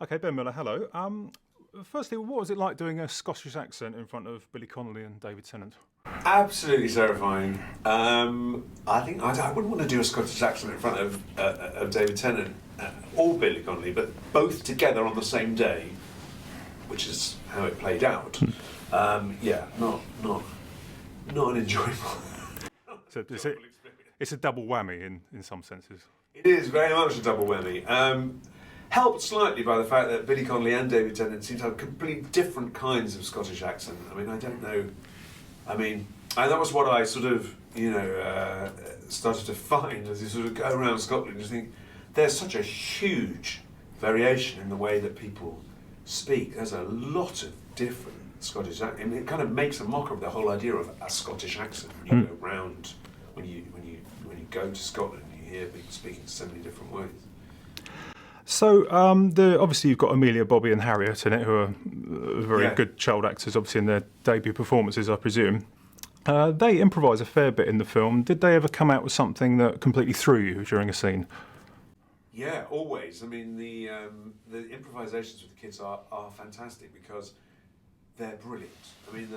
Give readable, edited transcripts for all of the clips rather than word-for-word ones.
Okay, Ben Miller, hello. Firstly, what was it like doing a Scottish accent in front of Billy Connolly and David Tennant? Absolutely terrifying. I think I wouldn't want to do a Scottish accent in front of David Tennant or Billy Connolly, but both together on the same day, which is how it played out. Yeah, not an enjoyable. So it's a double whammy in some senses. It is very much a double whammy. Helped slightly by the fact that Billy Connolly and David Tennant seem to have completely different kinds of Scottish accent. I mean, I don't know. And that was what I sort of, started to find as you sort of go around Scotland. You think there's such a huge variation in the way that people speak. There's a lot of different Scottish accent. I mean, it kind of makes a mock of the whole idea of a Scottish accent when you go round, when you go to Scotland, you hear people speaking so many different ways. So, obviously you've got Amelia, Bobby and Harriet in it, who are very good child actors, obviously in their debut performances, I presume. They improvise a fair bit in the film. Did they ever come out with something that completely threw you during a scene? Yeah, always. I mean, the improvisations with the kids are fantastic because they're brilliant. I mean,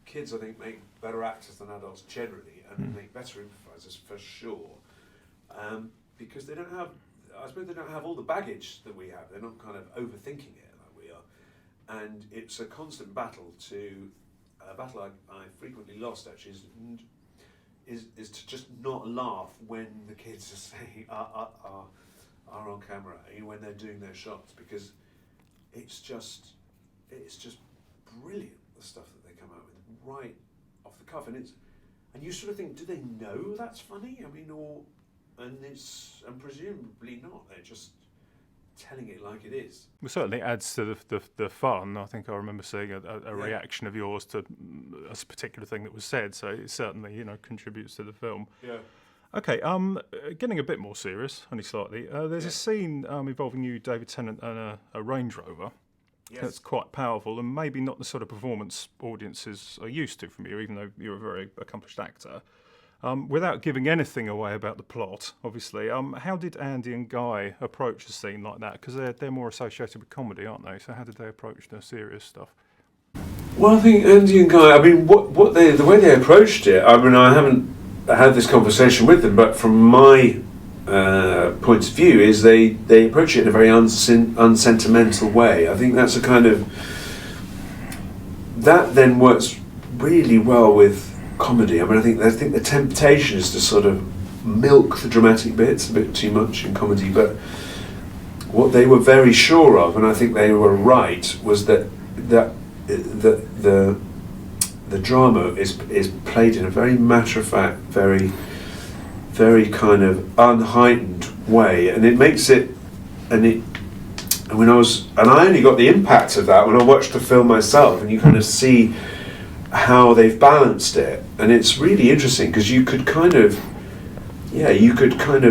kids, I think, make better actors than adults generally, and make better improvisers for sure, because they don't have. I suppose they don't have all the baggage that we have. They're not kind of overthinking it like we are, and it's a constant battle. A battle I frequently lost actually is to just not laugh when the kids are saying are on camera, when they're doing their shots, because it's just brilliant, the stuff that they come out with right off the cuff, and you sort of think, do they know that's funny? I mean, and presumably not. They're just telling it like it is. Well, certainly adds to the fun. I think I remember seeing a reaction of yours to a particular thing that was said. So it certainly contributes to the film. Yeah. Okay. Getting a bit more serious, only slightly. There's a scene involving you, David Tennant, and a Range Rover. Yes. That's quite powerful, and maybe not the sort of performance audiences are used to from you, even though you're a very accomplished actor. Without giving anything away about the plot, obviously, how did Andy and Guy approach a scene like that? Because they're more associated with comedy, aren't they? So how did they approach the serious stuff? Well, I think Andy and Guy, I mean, the way they approached it, I mean, I haven't had this conversation with them, but from my point of view, is they approach it in a very unsentimental way. I think that's a kind of, that then works really well with comedy. I mean, I think the temptation is to sort of milk the dramatic bits a bit too much in comedy, but what they were very sure of, and I think they were right, was that the drama is played in a very matter-of-fact, very kind of unheightened way, and it makes it, and I only got the impact of that when I watched the film myself, and you kind of see how they've balanced it, and it's really interesting because you could kind of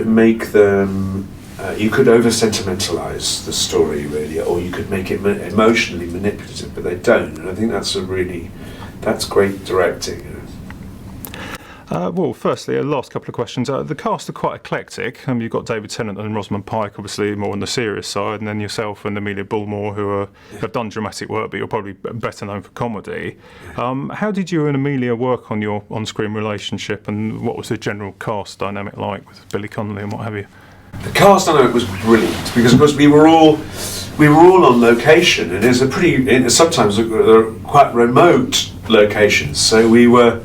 make them, you could over sentimentalize the story really, or you could make it emotionally manipulative, but they don't, and I think that's great directing. Well, firstly, last couple of questions. The cast are quite eclectic. You've got David Tennant and Rosamund Pike, obviously more on the serious side, and then yourself and Amelia Bullmore, who have done dramatic work, but you're probably better known for comedy. How did you and Amelia work on your on-screen relationship, and what was the general cast dynamic like with Billy Connolly and what have you? The cast dynamic was brilliant because, of course, we were all on location, and sometimes quite remote locations. So we were,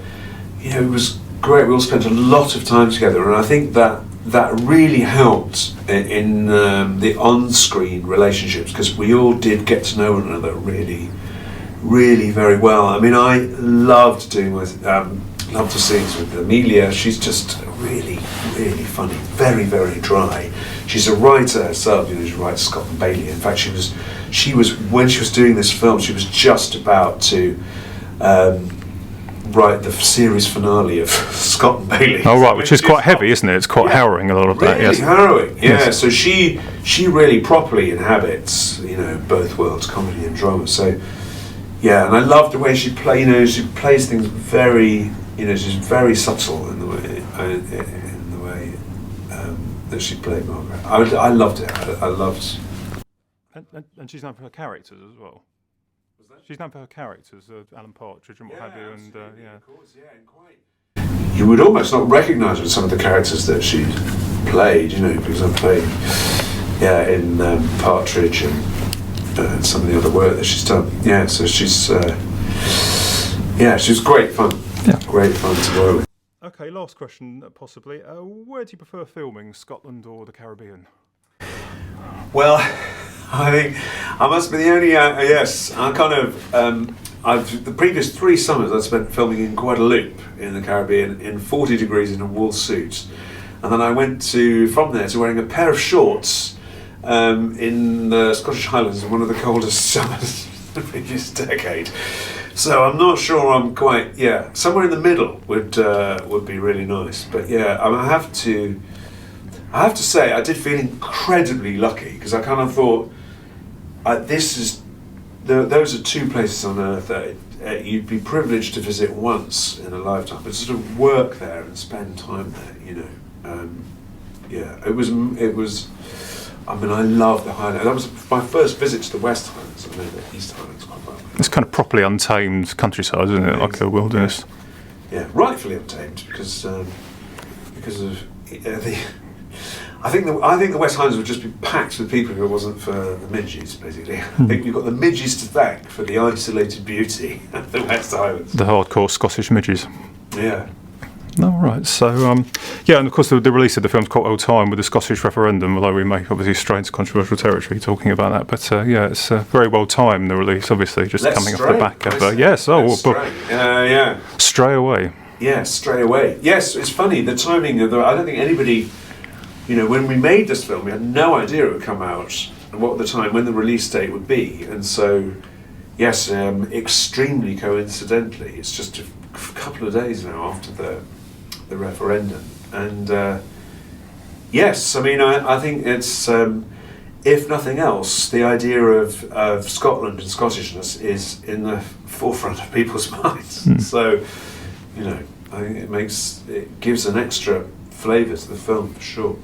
it was great. We all spent a lot of time together, and I think that really helped in the on-screen relationships, because we all did get to know one another really, really very well. I mean, I loved loved the scenes with Amelia. She's just really, really funny, very, very dry. She's a writer herself. She writes Scott and Bailey. In fact, she was when she was doing this film, she was just about to write the series finale of Scott and Bailey. Oh right, which is quite heavy, isn't it? It's quite harrowing, a lot of that. Really yes. harrowing. Yeah. Yes. So she really properly inhabits, both worlds, comedy and drama. So yeah, and I love the way she plays things very, she's very subtle in the way that she played Margaret. I loved it. I loved And she's known for her characters as well. Was that? She's known for her characters, Alan Partridge and what have you, and absolutely, yeah. of course, yeah, and quite. You would almost not recognise some of the characters that she played, you know, because I played, in Partridge and some of the other work that she's done. Yeah, so she's great fun. Yeah. Great fun to work with. Okay, last question, possibly. Where do you prefer filming, Scotland or the Caribbean? Well, I think I must be the only. Yes, I kind of. The previous 3 summers I spent filming in Guadeloupe in the Caribbean in 40 degrees in a wool suit, and then I went from there to wearing a pair of shorts in the Scottish Highlands in one of the coldest summers of the previous decade. So I'm not sure I'm quite. Yeah, somewhere in the middle would be really nice. But yeah, I have to say I did feel incredibly lucky because I kind of thought those are 2 places on earth that you'd be privileged to visit once in a lifetime, but sort of work there and spend time there, you know. It was. I mean, I love the Highlands. That was my first visit to the West Highlands. I know the East Highlands quite well. It's kind of properly untamed countryside, isn't it? Like a wilderness. Yeah, rightfully untamed because of the. I think the West Highlands would just be packed with people if it wasn't for the midges, basically. I think you've got the midges to thank for the isolated beauty of the West Highlands. The hardcore Scottish midges. Yeah. All right. So, and of course the release of the film's quite well timed with the Scottish referendum, although we may obviously stray into controversial territory talking about that. But it's very well timed, the release, obviously, just coming off the back of... yes, Stray Away. Yeah, Stray Away. Yes, it's funny, the timing of I don't think anybody... You know, when we made this film, we had no idea it would come out and when the release date would be. And so, yes, extremely coincidentally, it's just a couple of days now after the referendum. And yes, I mean, I think it's, if nothing else, the idea of Scotland and Scottishness is in the forefront of people's minds. So, you know, I think it gives an extra flavour to the film for sure.